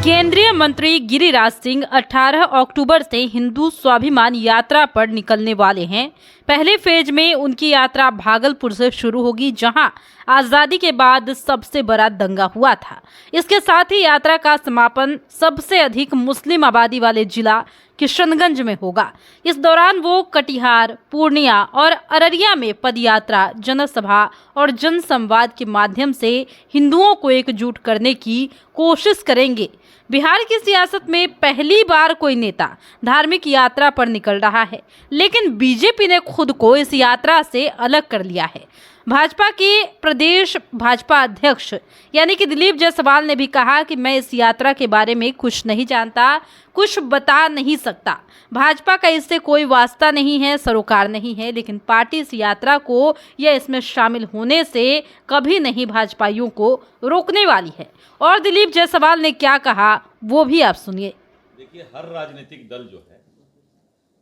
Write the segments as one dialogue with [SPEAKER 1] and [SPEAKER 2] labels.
[SPEAKER 1] केंद्रीय मंत्री गिरिराज सिंह 18 अक्टूबर से हिंदू स्वाभिमान यात्रा पर निकलने वाले हैं। पहले फेज में उनकी यात्रा भागलपुर से शुरू होगी, जहां आजादी के बाद सबसे बड़ा दंगा हुआ था। इसके साथ ही यात्रा का समापन सबसे अधिक मुस्लिम आबादी वाले जिला किशनगंज में होगा। इस दौरान वो कटिहार, पूर्णिया और अररिया में पदयात्रा, जनसभा और जनसंवाद के माध्यम से हिंदुओं को एकजुट करने की कोशिश करेंगे। बिहार की सियासत में पहली बार कोई नेता धार्मिक यात्रा पर निकल रहा है, लेकिन बीजेपी ने खुद को इस यात्रा से अलग कर लिया है। भाजपा के प्रदेश भाजपा अध्यक्ष यानी कि दिलीप जायसवाल ने भी कहा कि मैं इस यात्रा के बारे में कुछ नहीं जानता, कुछ बता नहीं सकता। भाजपा का इससे कोई वास्ता नहीं है, सरोकार नहीं है, लेकिन पार्टी इस यात्रा को या इसमें शामिल होने से कभी नहीं भाजपाइयों को रोकने वाली है। और दिलीप जायसवाल ने क्या कहा वो भी आप सुनिए।
[SPEAKER 2] देखिए, हर राजनीतिक दल जो है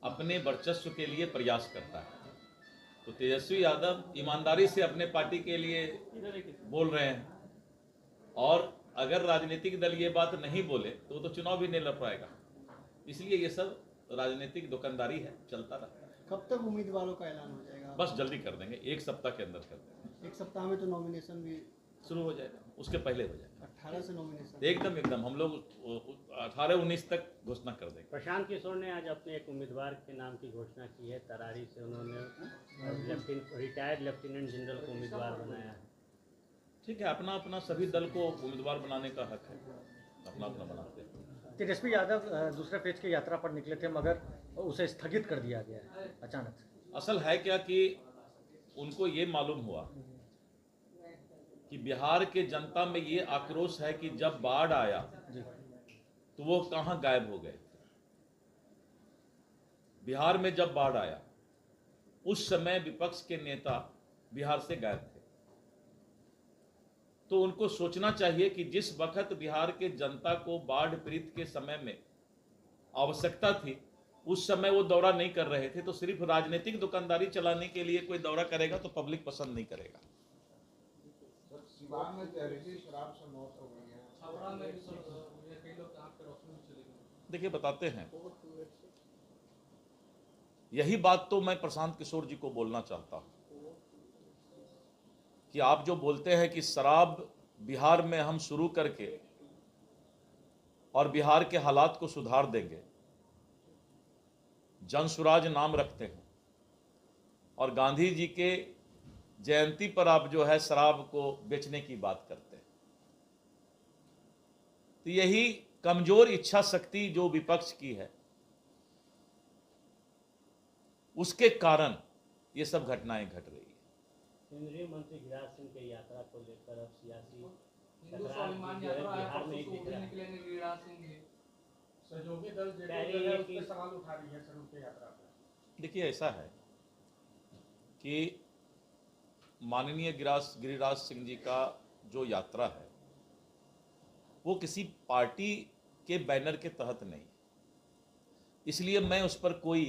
[SPEAKER 2] अपने वर्चस्व के लिए प्रयास करता है। तो तेजस्वी यादव ईमानदारी से अपने पार्टी के लिए बोल रहे हैं, और अगर राजनीतिक दल ये बात नहीं बोले तो चुनाव भी नहीं लड़ पाएगा। इसलिए ये सब राजनीतिक दुकानदारी है, चलता रहता है।
[SPEAKER 3] कब तक उम्मीदवारों का ऐलान हो जाएगा?
[SPEAKER 2] बस जल्दी कर देंगे, एक सप्ताह के अंदर कर देंगे।
[SPEAKER 3] एक सप्ताह में तो नॉमिनेशन भी
[SPEAKER 2] शुरू हो जाएगा, उसके पहले हो जाएगा।
[SPEAKER 3] 18 से नॉमिनेशन
[SPEAKER 2] एकदम हम लोग 18-19 तक घोषणा कर देंगे।
[SPEAKER 4] प्रशांत किशोर ने आज अपने एक उम्मीदवार के नाम की घोषणा की है। तरारी से उन्होंने रिटायर्ड लेफ्टिनेंट जनरल को उम्मीदवार बनाया है।
[SPEAKER 2] ठीक है, अपना अपना सभी दल को उम्मीदवार बनाने का हक है, अपना अपना बनाते हैं।
[SPEAKER 5] तेजस्वी यादव दूसरे फेज की यात्रा पर निकले थे, मगर उसे स्थगित कर दिया गया है अचानक से।
[SPEAKER 2] असल है क्या कि उनको ये मालूम हुआ कि बिहार के जनता में ये आक्रोश है कि जब बाढ़ आया तो वो कहां गायब हो गए। बिहार में जब बाढ़ आया उस समय विपक्ष के नेता बिहार से गायब थे। तो उनको सोचना चाहिए कि जिस वक्त बिहार के जनता को बाढ़ पीड़ित के समय में आवश्यकता थी, उस समय वो दौरा नहीं कर रहे थे। तो सिर्फ राजनीतिक दुकानदारी चलाने के लिए कोई दौरा करेगा तो पब्लिक पसंद नहीं करेगा। देखिए, बताते हैं, यही बात तो मैं प्रशांत किशोर जी को बोलना चाहता हूं कि आप जो बोलते हैं कि शराब बिहार में हम शुरू करके और बिहार के हालात को सुधार देंगे, जनसुराज नाम रखते हैं, और गांधी जी के जयंती पर आप जो है शराब को बेचने की बात करते हैं। तो यही कमजोर इच्छा शक्ति जो विपक्ष की है, उसके कारण ये सब घटनाएं घट रही है।
[SPEAKER 4] केंद्रीय मंत्री गिरिराज सिंह की यात्रा को लेकर अब सियासी टकराव जो है बिहार में दिख रहा है।
[SPEAKER 5] सहयोगी दल सवाल उठा रही है शुरू की यात्रा पर।
[SPEAKER 2] देखिए, ऐसा है कि माननीय गिरिराज सिंह जी का जो यात्रा है वो किसी पार्टी के बैनर के तहत नहीं, इसलिए मैं उस पर कोई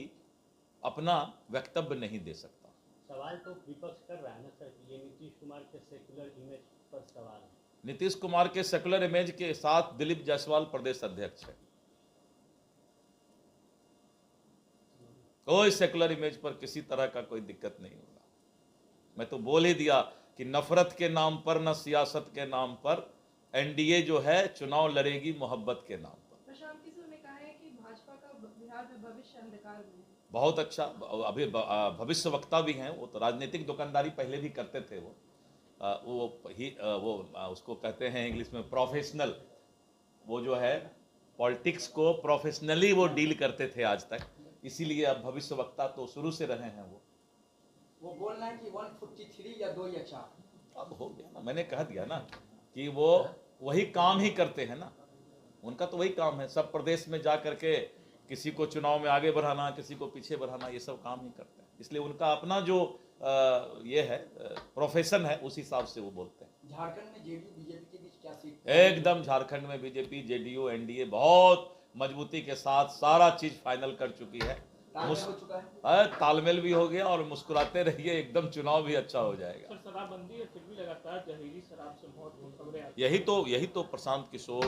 [SPEAKER 2] अपना वक्तव्य नहीं दे सकता।
[SPEAKER 4] सवाल तो विपक्ष कर रहा है ना सर, ये नीतीश कुमार के सेकुलर इमेज पर सवाल है।
[SPEAKER 2] नीतीश कुमार के सेकुलर इमेज के साथ दिलीप जायसवाल प्रदेश अध्यक्ष है। कोई सेकुलर इमेज पर किसी तरह का कोई दिक्कत नहीं होगा। मैं तो बोल ही दिया कि नफरत के नाम पर, न सियासत के नाम पर एनडीए जो है चुनाव लड़ेगी मोहब्बत के नाम पर।
[SPEAKER 6] प्रशांत किशोर ने कहा है कि भाजपा का बिहार में भविष्य अंधकार में है।
[SPEAKER 2] बहुत अच्छा, अभी भविष्य वक्ता भी हैं। वो तो राजनीतिक दुकानदारी पहले भी करते थे। वो उसको कहते हैं इंग्लिश में प्रोफेशनल। वो जो है पॉलिटिक्स को प्रोफेशनली वो डील करते थे आज तक, इसीलिए अब भविष्य वक्ता तो शुरू से रहे हैं।
[SPEAKER 3] वो बोल रहे हैं कि 143 या 2 या 4
[SPEAKER 2] अब हो गया ना, मैंने कह दिया ना कि वो वही काम ही करते हैं ना, उनका तो वही काम है। सब प्रदेश में जा करके किसी को चुनाव में आगे बढ़ाना, किसी को पीछे बढ़ाना, ये सब काम ही करते हैं। इसलिए उनका अपना जो ये है प्रोफेशन है, उस हिसाब से वो बोलते हैं।
[SPEAKER 3] झारखंड में जेडीयू बीजेपी के बीच क्या सीट?
[SPEAKER 2] एकदम झारखंड में बीजेपी जेडीयू एनडीए बहुत मजबूती के साथ सारा चीज फाइनल कर चुकी है।
[SPEAKER 3] हो चुका है,
[SPEAKER 2] तालमेल भी हो गया, और मुस्कुराते रहिए, एकदम चुनाव भी अच्छा हो जाएगा।
[SPEAKER 7] सर, शराबबंदी है, फिर भी लगातार जहरीली शराब से मौत की खबरें आती हैं।
[SPEAKER 2] यही तो प्रशांत किशोर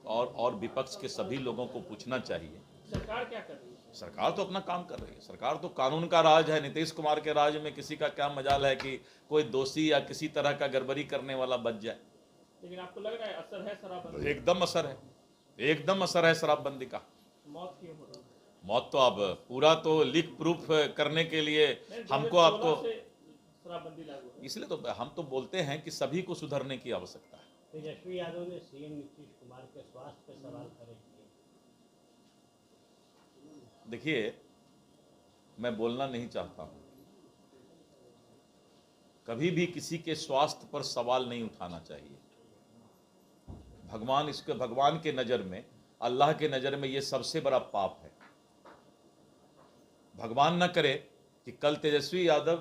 [SPEAKER 2] और विपक्ष के सभी लोगों को पूछना चाहिए।
[SPEAKER 4] सरकार क्या कर रही है?
[SPEAKER 2] सरकार तो अपना काम कर रही है। सरकार तो कानून का राज है। नीतीश कुमार के राज में किसी का क्या मजाल है कि कोई दोषी या किसी तरह का गड़बड़ी करने वाला बच जाए।
[SPEAKER 4] लेकिन आपको लग रहा है असर है शराबबंदी?
[SPEAKER 2] एकदम असर है, एकदम असर है शराबबंदी का।
[SPEAKER 4] मौत क्यों हो रही है?
[SPEAKER 2] मौत तो अब पूरा तो लीक प्रूफ करने के लिए हमको आपको,
[SPEAKER 4] 2016 से शराबबंदी लागू है।
[SPEAKER 2] इसलिए तो हम तो बोलते हैं कि सभी को सुधरने की आवश्यकता है।
[SPEAKER 4] तेजस्वी यादव ने सीएम नीतीश कुमार के स्वास्थ्य पर सवाल खड़े किए।
[SPEAKER 2] देखिए, मैं बोलना नहीं चाहता हूं, कभी भी किसी के स्वास्थ्य पर सवाल नहीं उठाना चाहिए। भगवान के नज़र में, अल्लाह के नज़र में ये सबसे बड़ा पाप है। भगवान न करे कि कल तेजस्वी यादव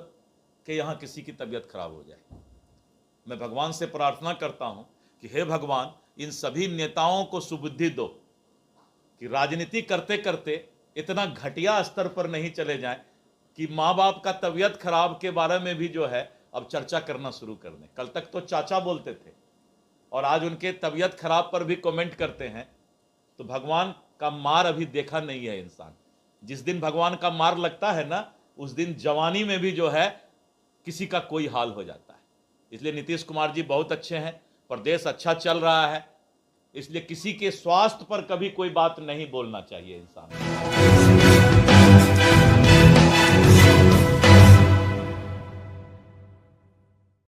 [SPEAKER 2] के यहाँ किसी की तबीयत खराब हो जाए। मैं भगवान से प्रार्थना करता हूं कि हे भगवान, इन सभी नेताओं को सुबुद्धि दो कि राजनीति करते करते इतना घटिया स्तर पर नहीं चले जाएं कि माँ बाप का तबीयत खराब के बारे में भी जो है अब चर्चा करना शुरू कर दें। कल तक तो चाचा बोलते थे और आज उनके तबीयत खराब पर भी कमेंट करते हैं। तो भगवान का मार अभी देखा नहीं है इंसान। जिस दिन भगवान का मार लगता है ना, उस दिन जवानी में भी जो है किसी का कोई हाल हो जाता है। इसलिए नीतीश कुमार जी बहुत अच्छे हैं, प्रदेश अच्छा चल रहा है, इसलिए किसी के स्वास्थ्य पर कभी कोई बात नहीं बोलना चाहिए इंसान।